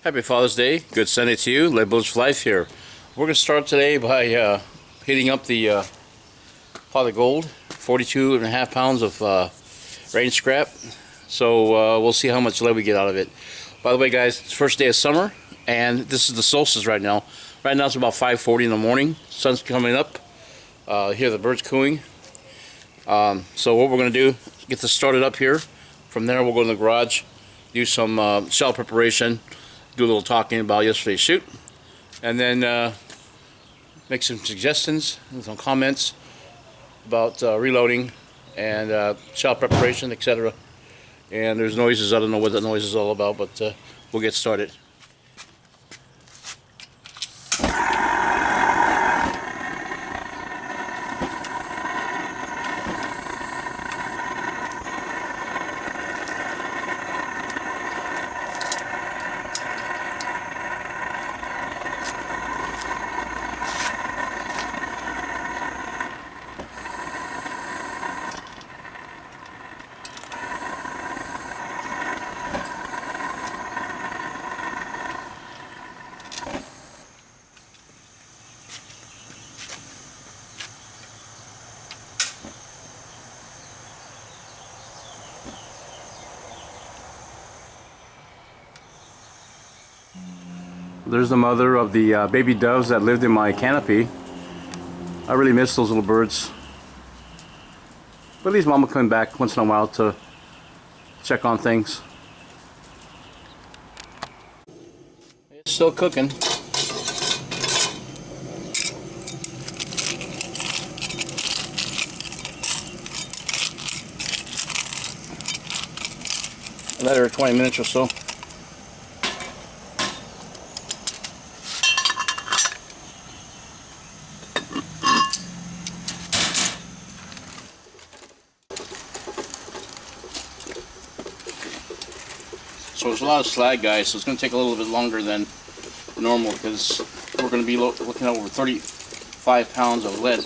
Happy Father's Day. Good Sunday to you. Lead Bullets for Life here. We're going to start today by heating up the pot of gold. 42 and a half pounds of range scrap. So we'll see how much lead we get out of it. By the way, guys, it's the first day of summer, and this is the solstice right now. Right now it's about 5:40 in the morning. Sun's coming up. Hear the birds cooing. So what we're going to do, get this started up here. From there we'll go in the garage, do some shell preparation, do a little talking about yesterday's shoot, and then make some suggestions and some comments about reloading and shell preparation, etc. And there's noises. I don't know what that noise is all about, but we'll get started. There's the mother of the baby doves that lived in my canopy. I really miss those little birds. But at least Mama coming back once in a while to check on things. It's still cooking. Let her 20 minutes or so. So there's a lot of slag, guys, so it's going to take a little bit longer than normal because we're going to be looking at over 35 pounds of lead.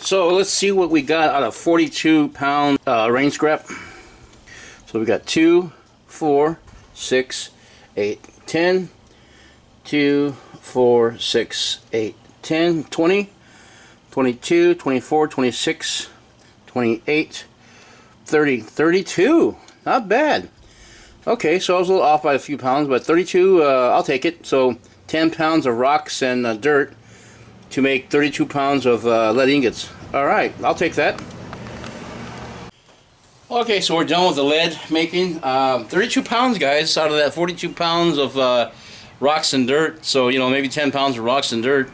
So let's see what we got out of 42 pound range scrap. So we got 2, 4, 6, 8, 10, 2, 4, 6, 8, 10, 20, 22, 24, 26, 28, 30, 32. Not bad. Okay, so I was a little off by a few pounds, but 32, I'll take it. So 10 pounds of rocks and dirt to make 32 pounds of lead ingots. Alright, I'll take that. Okay, so we're done with the lead making. 32 pounds, guys, out of that 42 pounds of rocks and dirt. So, you know, maybe 10 pounds of rocks and dirt,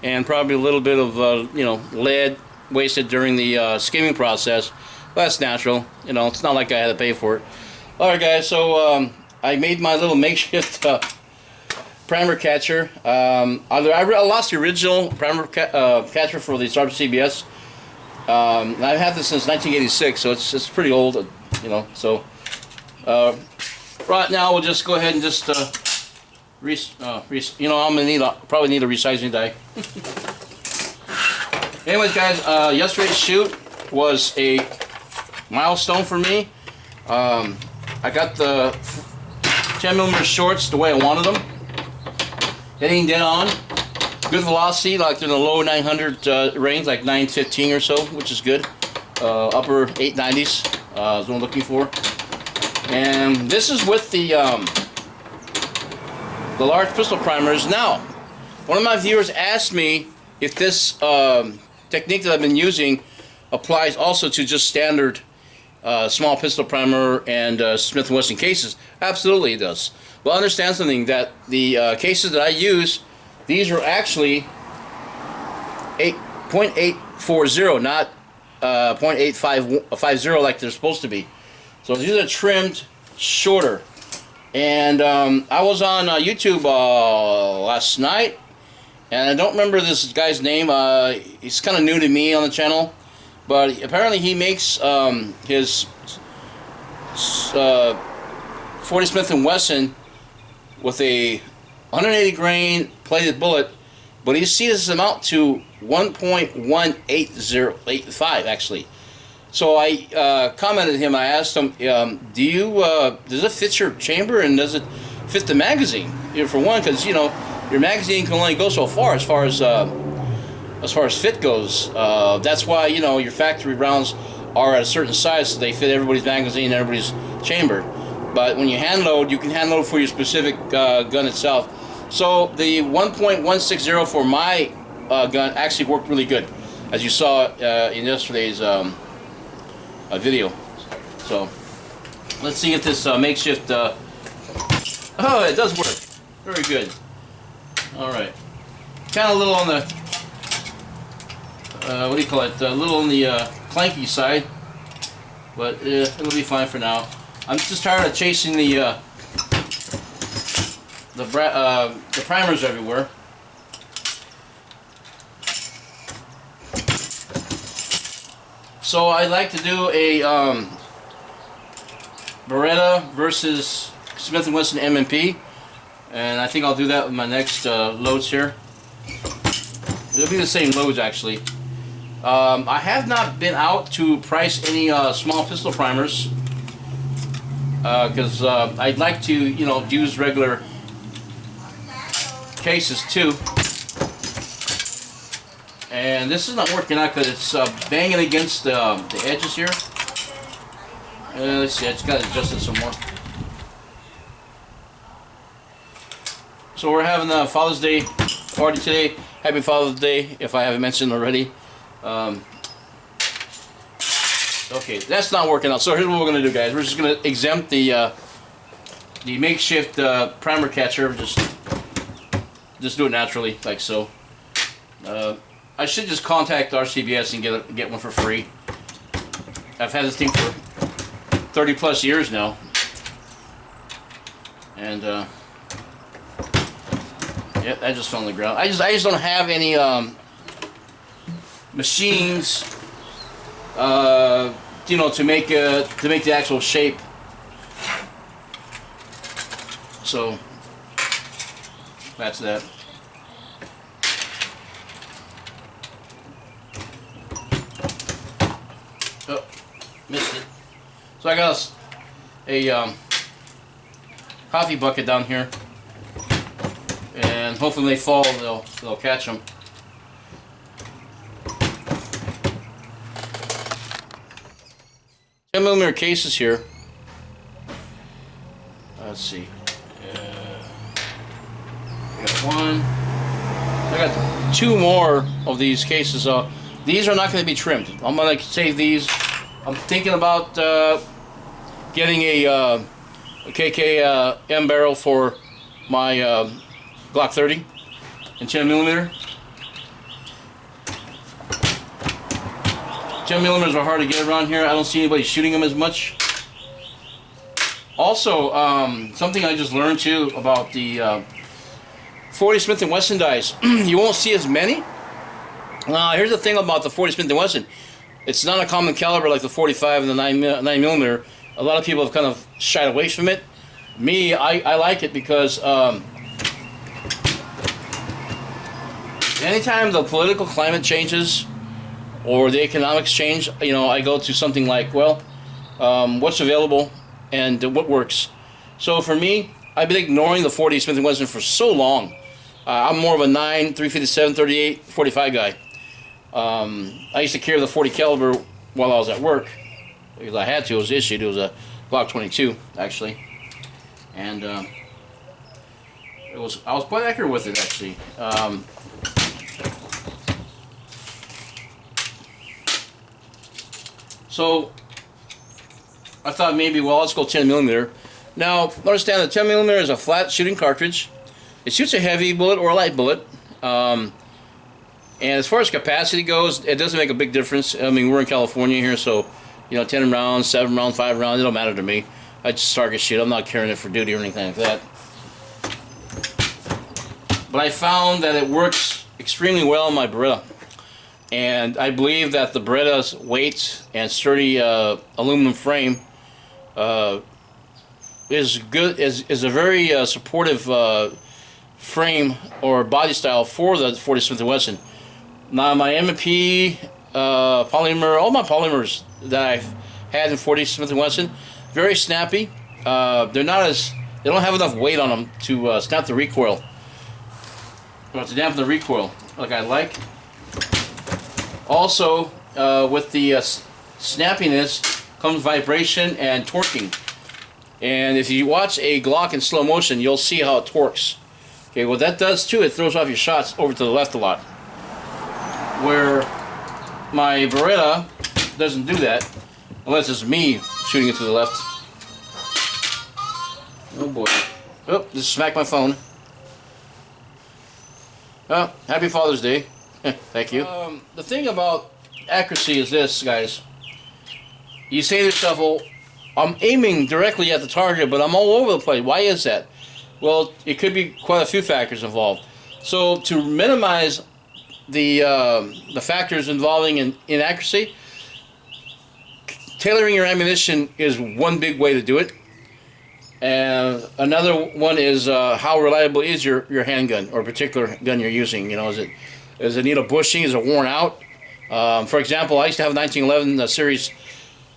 and probably a little bit of, you know, lead wasted during the skimming process. Well, that's natural. You know, it's not like I had to pay for it. Alright, guys, so I made my little makeshift primer catcher. I lost the original primer catcher for the Star CBS. I've had this since 1986, so it's pretty old, you know. So right now we'll just go ahead and just you know, I'm gonna probably need a resizing die. Anyways, guys, yesterday's shoot was a milestone for me. I got the 10mm shorts the way I wanted them. Hitting dead on. Good velocity, like in the low 900 range, like 915 or so, which is good. Upper 890s is what I'm looking for. And this is with the large pistol primers. Now, one of my viewers asked me if this technique that I've been using applies also to just standard small pistol primer and Smith & Wesson cases. Absolutely it does. Well, understand something, that the cases that I use, these are actually 0.840, not 0.8550 like they're supposed to be. So these are trimmed shorter. And I was on YouTube last night, and I don't remember this guy's name. He's kind of new to me on the channel, but apparently he makes his 40 Smith & Wesson with a 180 grain plated bullet, but he sees this amount to 1.18085 actually. So I commented to him. I asked him, "Do you does it fit your chamber, and does it fit the magazine?" You know, for one, because you know your magazine can only go so far as far as fit goes. That's why, you know, your factory rounds are at a certain size, so they fit everybody's magazine, everybody's chamber. But when you hand load, you can hand load for your specific gun itself. So the 1.160 for my gun actually worked really good, as you saw in yesterday's video. So let's see if this makeshift. Oh, it does work. Very good. All right. Kind of a little on the what do you call it? A little on the clanky side, but it'll be fine for now. I'm just tired of chasing the primers everywhere. So I like to do a Beretta versus Smith & Wesson M&P, and I think I'll do that with my next loads here. It'll be the same loads actually. I have not been out to price any small pistol primers because I'd like to, you know, use regular cases too. And this is not working out because it's banging against the edges here. Let's see, I just got to adjust it some more. So we're having a Father's Day party today. Happy Father's Day, if I haven't mentioned already. Okay, that's not working out. So here's what we're going to do, guys. We're just going to exempt the makeshift primer catcher. Just do it naturally, like so. I should just contact RCBS and get one for free. I've had this thing for 30 plus years now, and yeah, that just fell on the ground. I just don't have any machines, you know, to make the actual shape. So that's that. Oh, missed it. So I got a coffee bucket down here, and hopefully when they fall, they'll catch them. $10mm cases here. Let's see. I got one. I got two more of these cases. These are not going to be trimmed. I'm going to save these. I'm thinking about getting a KK M barrel for my Glock 30 and 10mm. 10mm are hard to get around here. I don't see anybody shooting them as much. Also, something I just learned too about the 40 Smith & Wesson dies. You won't see as many. Here's the thing about the 40 Smith & Wesson. It's not a common caliber like the 45 and the 9mm. A lot of people have kind of shied away from it. Me, I like it because anytime the political climate changes or the economics change, you know, I go to something like, well, what's available and what works. So for me, I've been ignoring the 40 Smith & Wesson for so long. I'm more of a 9, 357, 38, 45 guy. I used to carry the 40 caliber while I was at work because I had to. It was issued. It was a Glock 22 actually, and I was quite accurate with it actually. So I thought maybe, well, let's go 10mm. Now understand that 10mm is a flat shooting cartridge. It shoots a heavy bullet or a light bullet. And as far as capacity goes, it doesn't make a big difference. I mean, we're in California here, so, you know, 10 rounds, 7 rounds, 5 rounds, it don't matter to me. I just target shoot. I'm not carrying it for duty or anything like that. But I found that it works extremely well in my Beretta. And I believe that the Beretta's weight and sturdy aluminum frame is good. Is a very supportive frame or body style for the 40 Smith & Wesson. Now my M&P polymer, all my polymers that I've had in 40 Smith & Wesson, very snappy. They're not as, they don't have enough weight on them to snap the recoil, or to dampen the recoil like I like. Also, with the snappiness comes vibration and torquing. And if you watch a Glock in slow motion, you'll see how it torques. Okay, what that does too, it throws off your shots over to the left a lot. Where my Beretta doesn't do that, unless it's me shooting it to the left. Oh boy. Oh, just smacked my phone. Oh, happy Father's Day. Thank you. The thing about accuracy is this, guys. You say to yourself, well, I'm aiming directly at the target, but I'm all over the place. Why is that? Well, it could be quite a few factors involved. So to minimize the factors involving in inaccuracy, tailoring your ammunition is one big way to do it. And another one is how reliable is your handgun or particular gun you're using. You know, does it need a bushing? Is it worn out? For example, I used to have a 1911 series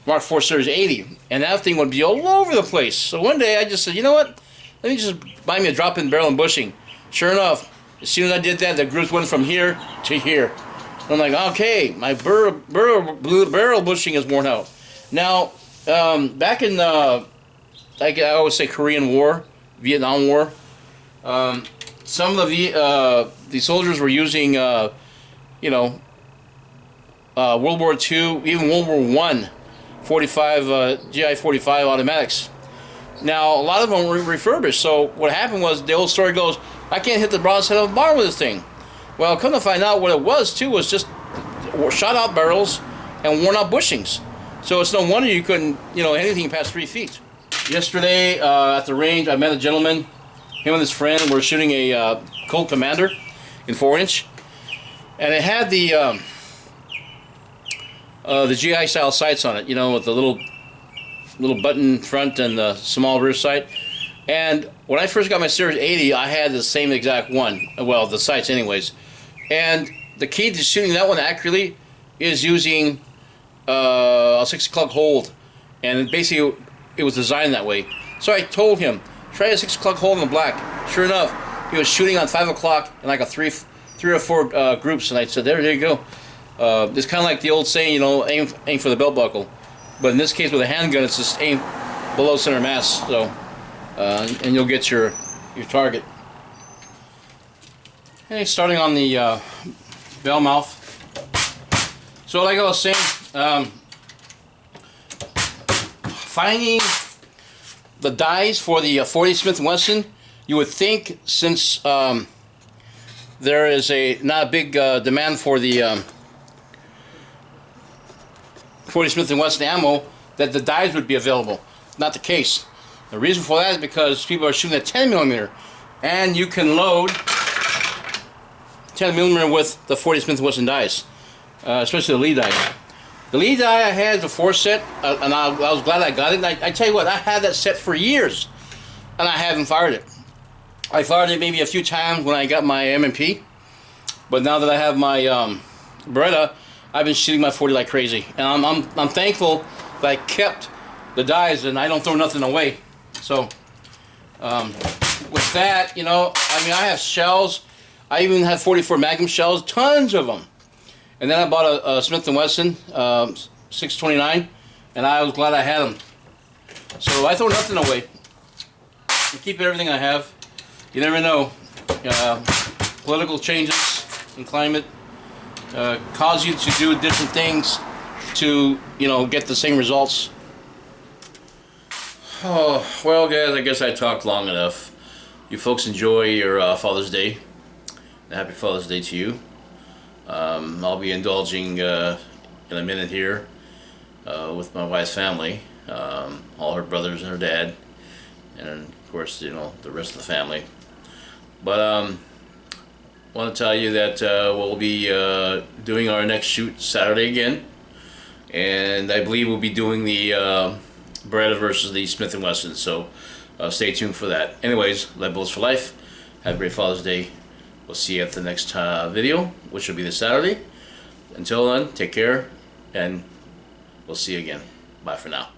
Mark IV Series 80, and that thing would be all over the place. So one day I just said, you know what? Let me just buy me a drop-in barrel and bushing. Sure enough, as soon as I did that, the grooves went from here to here. I'm like, okay, my barrel bushing is worn out. Now, back in I always say Korean War, Vietnam War, some of the soldiers were using, you know, World War II, even World War I, 45 GI 45 automatics. Now, a lot of them were refurbished, so what happened was, the old story goes, I can't hit the broadside of a barrel with this thing. Well, come to find out, what it was, too, was just shot-out barrels and worn-out bushings. So it's no wonder you couldn't, you know, anything past 3 feet. Yesterday, at the range, I met a gentleman. Him and his friend were shooting a Colt Commander in 4-inch. And it had the GI-style sights on it, you know, with the little button front and the small rear sight. And when I first got my Series 80, I had the same exact one. Well, the sights anyways. And the key to shooting that one accurately is using a 6 o'clock hold. And basically, it was designed that way. So I told him, try a 6 o'clock hold in the black. Sure enough, he was shooting on 5 o'clock in like a three or four groups. And I said, there you go. It's kind of like the old saying, you know, aim for the belt buckle. But in this case, with a handgun, it's just aim below center mass. So, and you'll get your target. Okay, starting on the bell mouth. So, like I was saying, finding the dies for the 40 Smith & Wesson, you would think, since there is not a big demand for the 40 Smith & Wesson ammo, that the dies would be available. Not the case. The reason for that is because people are shooting at 10 millimeter, and you can load 10 millimeter with the 40 Smith & Wesson dies, especially the lead dies. The lead die I had the 4 set, and I was glad I got it. And I tell you what, I had that set for years, and I haven't fired it. I fired it maybe a few times when I got my M&P, but now that I have my Beretta, I've been shooting my 40 like crazy, and I'm thankful that I kept the dies and I don't throw nothing away. So with that, you know, I mean, I have shells. I even have 44 Magnum shells, tons of them. And then I bought a Smith & Wesson 629, and I was glad I had them. So I throw nothing away. I keep everything I have. You never know. Political changes and climate cause you to do different things to, you know, get the same results. Oh, well guys, I guess I talked long enough. You folks enjoy your Father's Day. Happy Father's Day to you. I'll be indulging in a minute here with my wife's family, all her brothers and her dad, and of course, you know, the rest of the family. But I want to tell you that we'll be doing our next shoot Saturday again, and I believe we'll be doing the Beretta versus the Smith & Wesson, so stay tuned for that. Anyways, Lead Bullets for Life. Have a great Father's Day. We'll see you at the next video, which will be this Saturday. Until then, take care, and we'll see you again. Bye for now.